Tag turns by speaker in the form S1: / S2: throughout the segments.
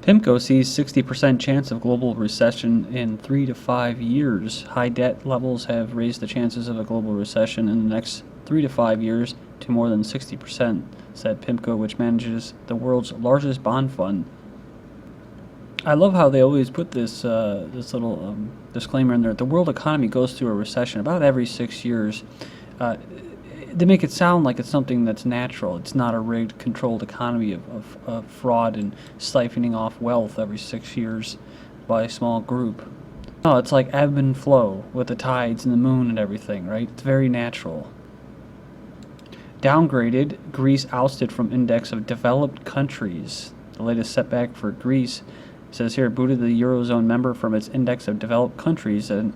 S1: Pimco sees 60% chance of global recession in 3 to 5 years. High debt levels have raised the chances of a global recession in the next 3 to 5 years to more than 60%, said Pimco, which manages the world's largest bond fund. I love how they always put this little disclaimer in there. The world economy goes through a recession about every 6 years. They make it sound like it's something that's natural. It's not a rigged, controlled economy of fraud and siphoning off wealth every 6 years by a small group. No, it's like ebb and flow with the tides and the moon and everything, right? It's very natural. Downgraded, Greece ousted from index of developed countries. The latest setback for Greece, says here, booted the Eurozone member from its index of developed countries. And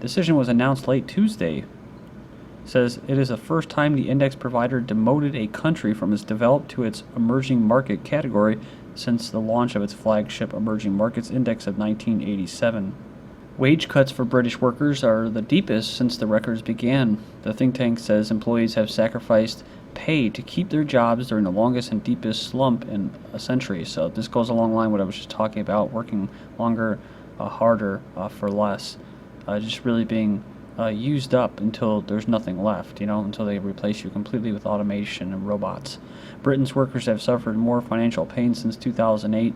S1: decision was announced late Tuesday. Says it is the first time the index provider demoted a country from its developed to its emerging market category since the launch of its flagship Emerging Markets Index of 1987. Wage cuts for British workers are the deepest since the records began. The think tank says employees have sacrificed pay to keep their jobs during the longest and deepest slump in a century. So this goes along the line with what I was just talking about, working longer, harder, for less, just really being used up until there's nothing left, until they replace you completely with automation and robots. Britain's workers have suffered more financial pain since 2008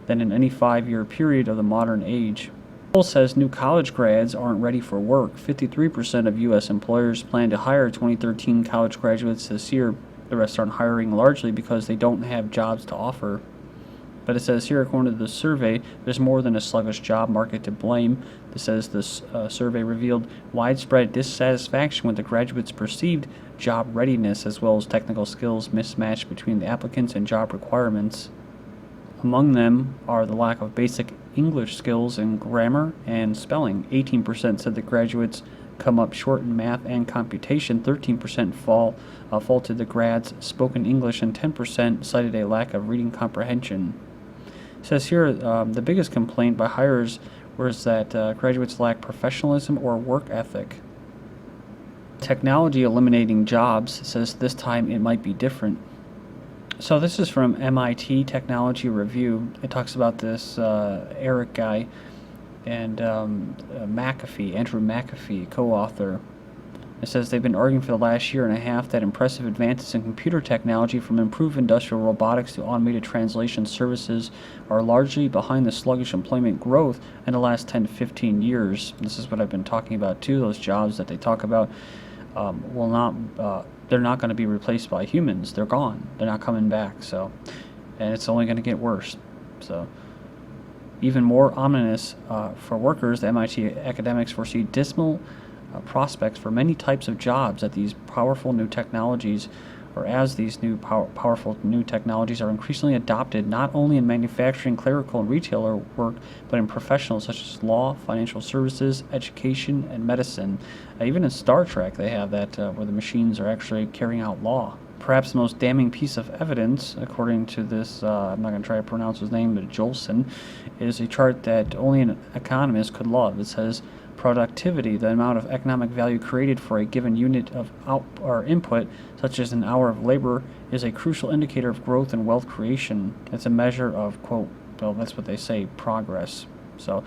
S1: than in any 5-year period of the modern age. Poll says new college grads aren't ready for work. 53% of U.S. employers plan to hire 2013 college graduates this year. The rest aren't hiring largely because they don't have jobs to offer. But it says here, according to the survey, there's more than a sluggish job market to blame. It says this survey revealed widespread dissatisfaction with the graduates' perceived job readiness as well as technical skills mismatched between the applicants and job requirements. Among them are the lack of basic English skills in grammar and spelling. 18% said that graduates come up short in math and computation. 13% faulted the grads' spoken English, and 10% cited a lack of reading comprehension. It says here the biggest complaint by hirers was that graduates lack professionalism or work ethic. Technology eliminating jobs, says this time it might be different. So this is from MIT Technology Review. It talks about this Eric guy and Andrew McAfee, co-author. It says they've been arguing for the last year and a half that impressive advances in computer technology, from improved industrial robotics to automated translation services, are largely behind the sluggish employment growth in the last 10 to 15 years. This is what I've been talking about too. Those jobs that they talk about they're not going to be replaced by humans. They're gone. They're not coming back. So, and it's only going to get worse. So, even more ominous for workers, the MIT academics foresee dismal prospects for many types of jobs that these powerful new technologies, or as these new powerful new technologies are increasingly adopted, not only in manufacturing, clerical, and retailer work, but in professionals such as law, financial services, education, and medicine. Even in Star Trek, they have that where the machines are actually carrying out law. Perhaps the most damning piece of evidence, according to this, I'm not going to try to pronounce his name, but Jolson, is a chart that only an economist could love. It says, productivity, the amount of economic value created for a given unit of input, such as an hour of labor, is a crucial indicator of growth and wealth creation. It's a measure of, quote, well, that's what they say, progress. So,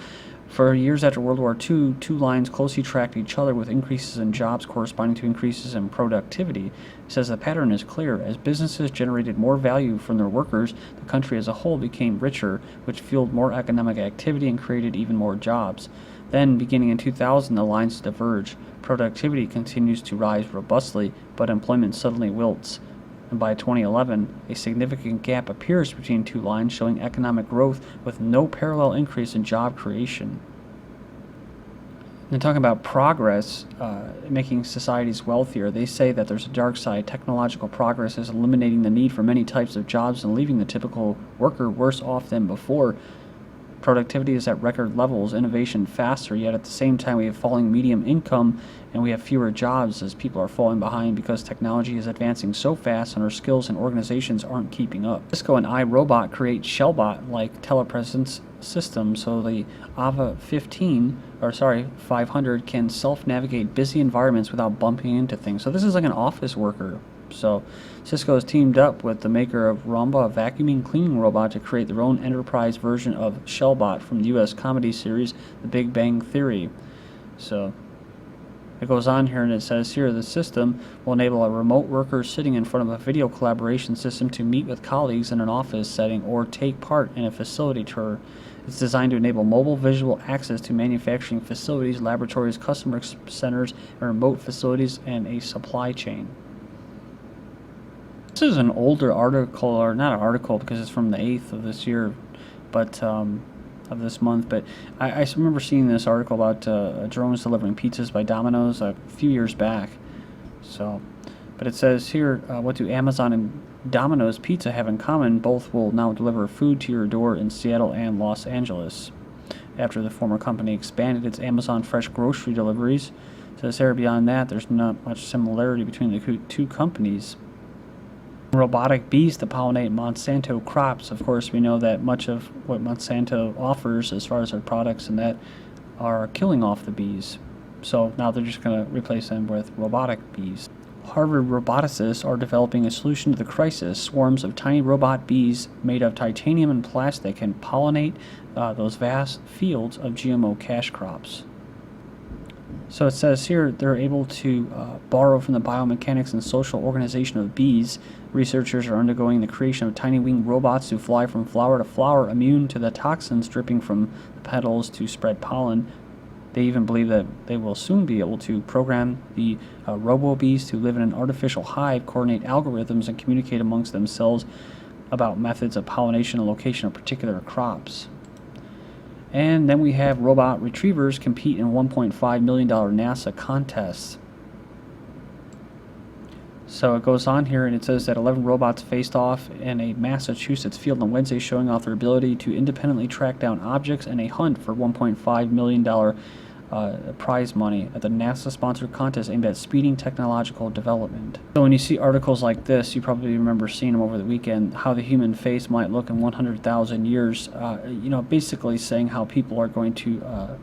S1: for years after World War II, two lines closely tracked each other, with increases in jobs corresponding to increases in productivity. It says the pattern is clear. As businesses generated more value from their workers, the country as a whole became richer, which fueled more economic activity and created even more jobs. Then, beginning in 2000, the lines diverge. Productivity continues to rise robustly, but employment suddenly wilts. And by 2011, a significant gap appears between two lines, showing economic growth with no parallel increase in job creation. And talking about progress, making societies wealthier, they say that there's a dark side. Technological progress is eliminating the need for many types of jobs and leaving the typical worker worse off than before. Productivity is at record levels, innovation faster, yet at the same time we have falling medium income and we have fewer jobs as people are falling behind because technology is advancing so fast and our skills and organizations aren't keeping up. Cisco and iRobot create Shelbot-like telepresence systems, so the AVA 500 can self-navigate busy environments without bumping into things. So this is like an office worker, So Cisco has teamed up with the maker of Roomba, a vacuuming cleaning robot, to create their own enterprise version of Shelbot from the U.S. comedy series The Big Bang Theory. So it goes on here and it says here, the system will enable a remote worker sitting in front of a video collaboration system to meet with colleagues in an office setting or take part in a facility tour. It's designed to enable mobile visual access to manufacturing facilities, laboratories, customer centers, and remote facilities, and a supply chain. This is an older article, or not an article because it's from the 8th of this year, but of this month. But I remember seeing this article about drones delivering pizzas by Domino's a few years back. So, but it says here, what do Amazon and Domino's Pizza have in common? Both will now deliver food to your door in Seattle and Los Angeles, after the former company expanded its Amazon Fresh grocery deliveries. It says here, beyond that, there's not much similarity between the two companies. Robotic bees to pollinate Monsanto crops. Of course, we know that much of what Monsanto offers as far as their products and that are killing off the bees. So now they're just going to replace them with robotic bees. Harvard roboticists are developing a solution to the crisis. Swarms of tiny robot bees made of titanium and plastic can pollinate those vast fields of GMO cash crops. So it says here they're able to borrow from the biomechanics and social organization of bees. Researchers are undergoing the creation of tiny winged robots to fly from flower to flower, immune to the toxins dripping from the petals to spread pollen. They even believe that they will soon be able to program the robo-bees to live in an artificial hive, coordinate algorithms, and communicate amongst themselves about methods of pollination and location of particular crops. And then we have robot retrievers compete in $1.5 million NASA contest. So it goes on here and it says that 11 robots faced off in a Massachusetts field on Wednesday, showing off their ability to independently track down objects in a hunt for $1.5 million prize money at the NASA-sponsored contest aimed at speeding technological development. So when you see articles like this, you probably remember seeing them over the weekend, how the human face might look in 100,000 years, basically saying how people are going to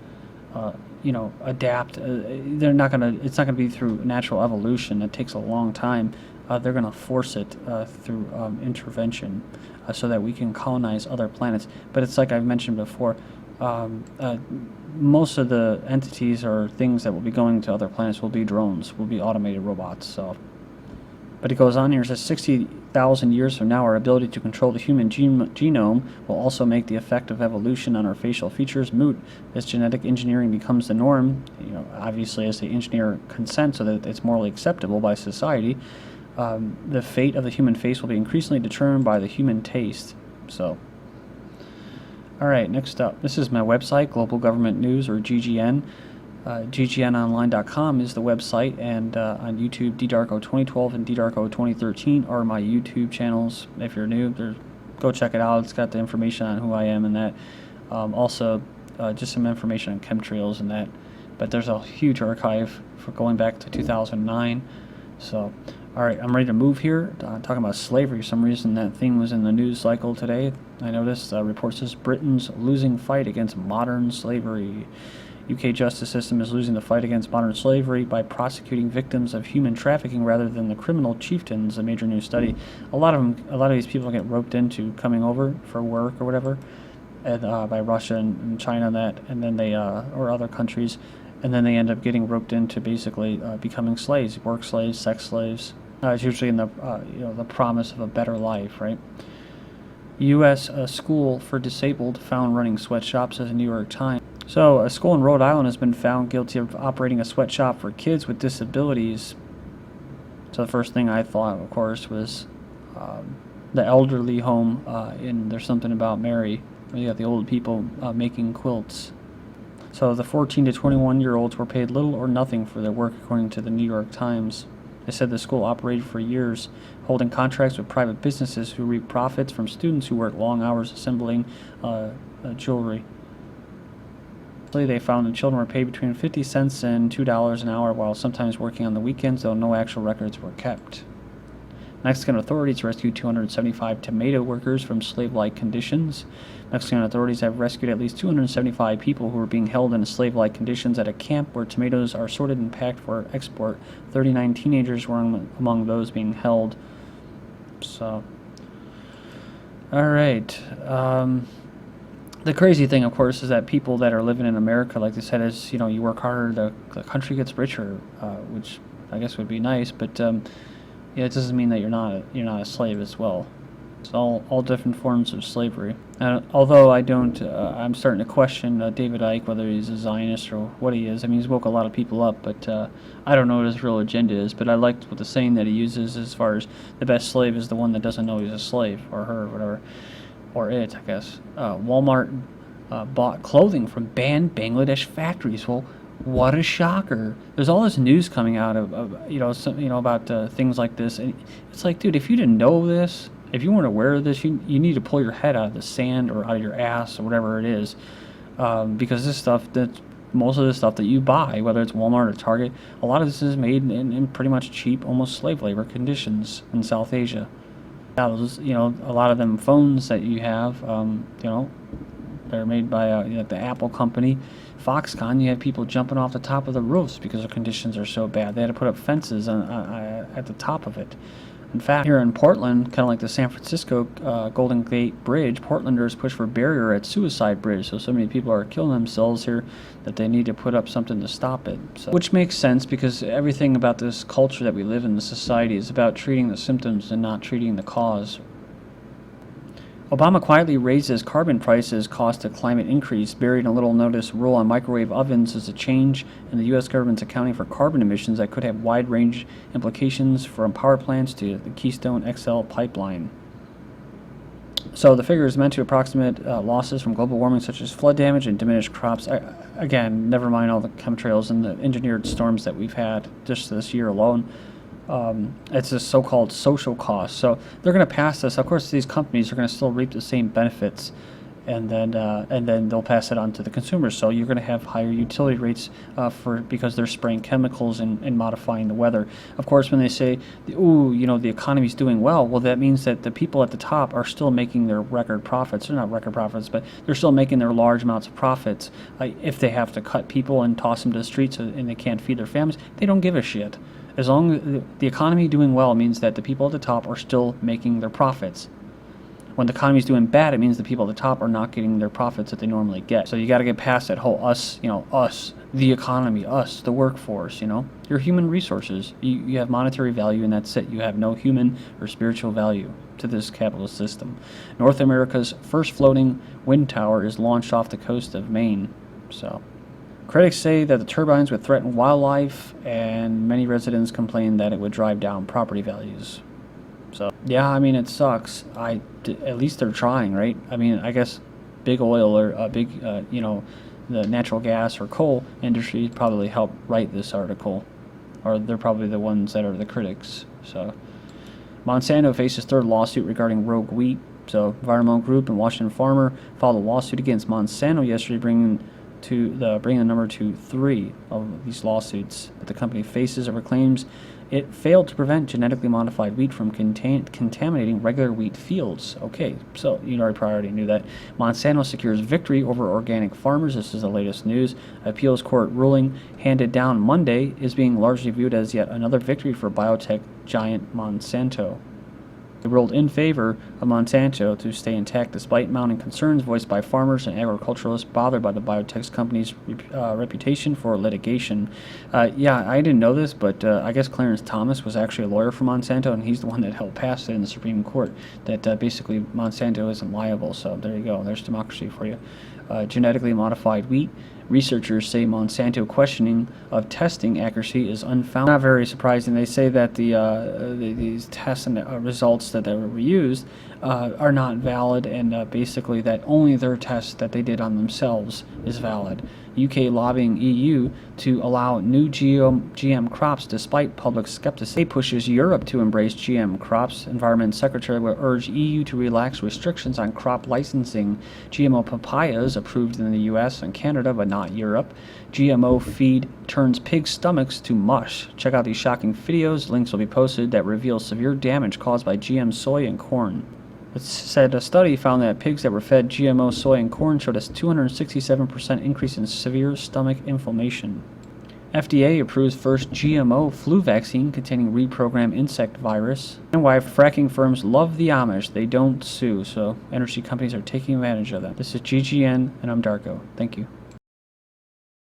S1: adapt. They're not going to, it's not going to be through natural evolution. It takes a long time. They're going to force it through intervention so that we can colonize other planets. But it's like I've mentioned before, most of the entities or things that will be going to other planets will be drones, will be automated robots. So, but it goes on here, it says 60,000 years from now, our ability to control the human genome will also make the effect of evolution on our facial features moot. As genetic engineering becomes the norm, obviously as the engineer consent so that it's morally acceptable by society, the fate of the human face will be increasingly determined by the human taste. So, all right, next up, this is my website, Global Government News, or GGN. GGNonline.com is the website, and on YouTube, DDarko2012 and DDarko2013 are my YouTube channels. If you're new, go check it out. It's got the information on who I am and that. Also, just some information on chemtrails and that. But there's a huge archive for going back to 2009. So, all right, I'm ready to move here. Talking about slavery. For some reason that theme was in the news cycle today. I noticed reports says Britain's losing fight against modern slavery. UK justice system is losing the fight against modern slavery by prosecuting victims of human trafficking rather than the criminal chieftains. A major new study. A lot of these people get roped into coming over for work or whatever, and by Russia and China and then they or other countries, and then they end up getting roped into basically becoming slaves, work slaves, sex slaves. It's usually in the the promise of a better life, right? U.S. school for disabled found running sweatshops, says the New York Times. So, a school in Rhode Island has been found guilty of operating a sweatshop for kids with disabilities. So the first thing I thought, of course, was the elderly home in There's Something About Mary, where you got the old people making quilts. So the 14 to 21-year-olds were paid little or nothing for their work, according to the New York Times. They said the school operated for years, holding contracts with private businesses who reap profits from students who work long hours assembling jewelry. They found the children were paid between 50 cents and $2 an hour, while sometimes working on the weekends, though no actual records were kept. Mexican authorities rescued 275 tomato workers from slave-like conditions. Mexican authorities have rescued at least 275 people who were being held in slave-like conditions at a camp where tomatoes are sorted and packed for export. 39 teenagers were among those being held. So, all right. The crazy thing, of course, is that people that are living in America, like they said, is, you know, you work harder, the country gets richer, which I guess would be nice, but yeah, it doesn't mean that you're not a slave as well. It's all different forms of slavery. Although I don't, I'm starting to question David Icke, whether he's a Zionist or what he is. I mean, he's woke a lot of people up, but I don't know what his real agenda is. But I liked what the saying that he uses as far as the best slave is the one that doesn't know he's a slave, or her, or whatever, or it, I guess. Walmart bought clothing from banned Bangladesh factories. Well, what a shocker! There's all this news coming out of about things like this, and it's like, dude, if you didn't know this, if you weren't aware of this, you need to pull your head out of the sand or out of your ass or whatever it is, because this stuff, most of the stuff that you buy, whether it's Walmart or Target, a lot of this is made in pretty much cheap, almost slave labor conditions in South Asia. Yeah, those, a lot of them phones that you have, they're made by the Apple company. Foxconn, you have people jumping off the top of the roofs because the conditions are so bad. They had to put up fences at the top of it. In fact, here in Portland, kind of like the San Francisco Golden Gate Bridge, Portlanders push for barrier at Suicide Bridge. So many people are killing themselves here that they need to put up something to stop it. So, which makes sense, because everything about this culture that we live in, the society, is about treating the symptoms and not treating the cause. Obama quietly raises carbon prices cost to climate increase. Buried in a little notice, rule on microwave ovens is a change in the U.S. government's accounting for carbon emissions that could have wide-range implications from power plants to the Keystone XL pipeline. So the figure is meant to approximate losses from global warming, such as flood damage and diminished crops. Again, never mind all the chemtrails and the engineered storms that we've had just this year alone. It's a so-called social cost. So they're going to pass this. Of course, these companies are going to still reap the same benefits, and then they'll pass it on to the consumers. So you're going to have higher utility rates because they're spraying chemicals and modifying the weather. Of course, when they say, the economy's doing well, that means that the people at the top are still making their record profits. They're not record profits, but they're still making their large amounts of profits. If they have to cut people and toss them to the streets and they can't feed their families, they don't give a shit. As long as the economy doing well means that the people at the top are still making their profits. When the economy is doing bad, it means the people at the top are not getting their profits that they normally get. So you got to get past that whole us, the economy, us, the workforce, Your human resources. You have monetary value, and that's it. You have no human or spiritual value to this capitalist system. North America's first floating wind tower is launched off the coast of Maine. So critics say that the turbines would threaten wildlife, and many residents complain that it would drive down property values. So, yeah, I mean, it sucks. At least they're trying, right? I mean, I guess big oil or the natural gas or coal industry probably helped write this article, or they're probably the ones that are the critics. So, Monsanto faces third lawsuit regarding rogue wheat. So, environmental group and Washington farmer filed a lawsuit against Monsanto yesterday, bringing the number to 3 of these lawsuits that the company faces over claims it failed to prevent genetically modified wheat from contaminating regular wheat fields. Okay, so you already knew that. Monsanto secures victory over organic farmers. This is the latest news. Appeals court ruling handed down Monday is being largely viewed as yet another victory for biotech giant Monsanto. It ruled in favor of Monsanto to stay intact despite mounting concerns voiced by farmers and agriculturalists bothered by the biotech company's reputation for litigation. Yeah, I didn't know this, but I guess Clarence Thomas was actually a lawyer for Monsanto, and he's the one that helped pass it in the Supreme Court, that basically Monsanto isn't liable. So there you go. There's democracy for you. Genetically modified wheat. Researchers say Monsanto questioning of testing accuracy is unfounded. Not very surprising. They say that these tests and results that were used are not valid, and basically that only their test that they did on themselves is valid. UK lobbying EU to allow new GM crops despite public skepticism. It pushes Europe to embrace GM crops. Environment Secretary will urge EU to relax restrictions on crop licensing. GMO papayas approved in the US and Canada but not Europe. GMO feed turns pig stomachs to mush. Check out these shocking videos. Links will be posted that reveal severe damage caused by GM soy and corn. It said a study found that pigs that were fed GMO soy and corn showed a 267% increase in severe stomach inflammation. FDA approves first GMO flu vaccine containing reprogrammed insect virus. And why fracking firms love the Amish. They don't sue, so energy companies are taking advantage of that. This is GGN, and I'm Darko. Thank you.